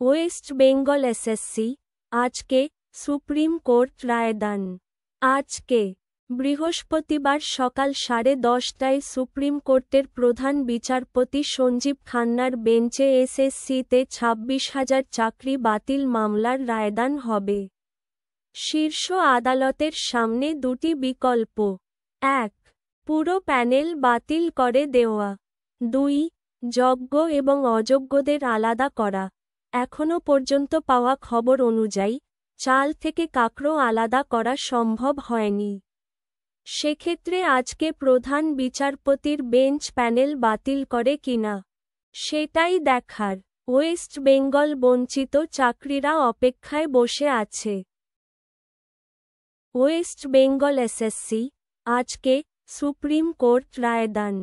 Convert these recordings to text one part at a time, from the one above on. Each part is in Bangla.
ওয়েস্ট বেঙ্গল এসএসসি আজকে সুপ্রিম কোর্ট রায়দান। আজকে বৃহস্পতিবার সকাল 10:30টায় সুপ্রিম কোর্টের প্রধান বিচারপতি সঞ্জীব খান্নার বেঞ্চে এসএসসিতে 26,000 চাকরি বাতিল মামলার রায়দান হবে। শীর্ষ আদালতের সামনে দুটি বিকল্প: 1. পুরো প্যানেল বাতিল করে দেওয়া, 2. যোগ্য এবং অযোগ্যদের আলাদা করা। এখনও পর্যন্ত পাওয়া খবর অনুযায়ী চাল থেকে কাঁকড়ো আলাদা করা সম্ভব হয়নি। সেক্ষেত্রে আজকে প্রধান বিচারপতির বেঞ্চ প্যানেল বাতিল করে কিনা সেটাই দেখার। ওয়েস্ট বেঙ্গল বঞ্চিত চাকরিরা অপেক্ষায় বসে আছে। ওয়েস্ট বেঙ্গল এসএসসি আজকে সুপ্রিম কোর্ট রায়দান।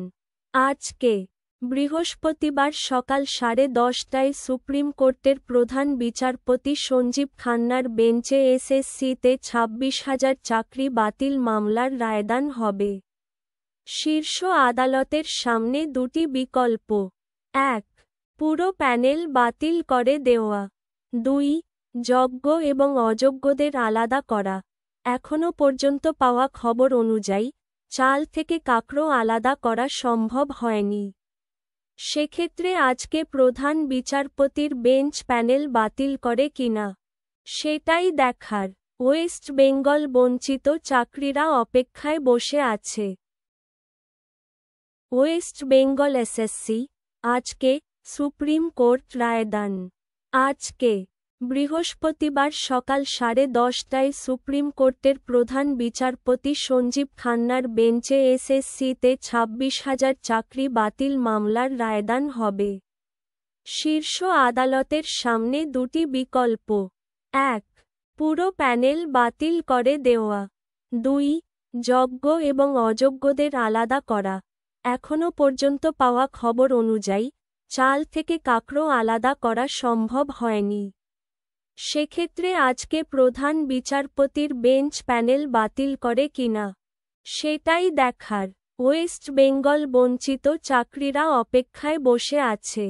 আজকে বৃহস্পতিবার সকাল 10:30টায় সুপ্রিম কোর্টের প্রধান বিচারপতি সঞ্জীব খান্নার বেঞ্চে এসএসসিতে 26,000 চাকরি বাতিল মামলার রায়দান হবে। শীর্ষ আদালতের সামনে দুটি বিকল্প: 1. পুরো প্যানেল বাতিল করে দেওয়া, 2. যোগ্য এবং অযোগ্যদের আলাদা করা। এখনও পর্যন্ত পাওয়া খবর অনুযায়ী চাল থেকে কাঁকড়ো আলাদা করা সম্ভব হয়নি। সেক্ষেত্রে আজকে প্রধান বিচারপতির বেঞ্চ প্যানেল বাতিল করে কিনা সেটাই দেখার। ওয়েস্ট বেঙ্গল বঞ্চিত চাকরিরা অপেক্ষায় বসে আছে। ওয়েস্ট বেঙ্গল এসএসসি আজকে সুপ্রিম কোর্ট রায়দান। আজকে বৃহস্পতিবার সকাল 10:30টায় সুপ্রিম কোর্টের প্রধান বিচারপতি সঞ্জীব খান্নার বেঞ্চে এসএসসিতে 26,000 চাকরি বাতিল মামলার রায়দান হবে। শীর্ষ আদালতের সামনে দুটি বিকল্প: 1. পুরো প্যানেল বাতিল করে দেওয়া, 2. যোগ্য এবং অযোগ্যদের আলাদা করা। এখনও পর্যন্ত পাওয়া খবর অনুযায়ী চাল থেকে কাঁকড়ো আলাদা করা সম্ভব হয়নি। সেক্ষেত্রে আজকে প্রধান বিচারপতির বেঞ্চ প্যানেল বাতিল করে কিনা সেটাই দেখার। ওয়েস্ট বেঙ্গল বঞ্চিত চাকরিরা অপেক্ষায় বসে আছে।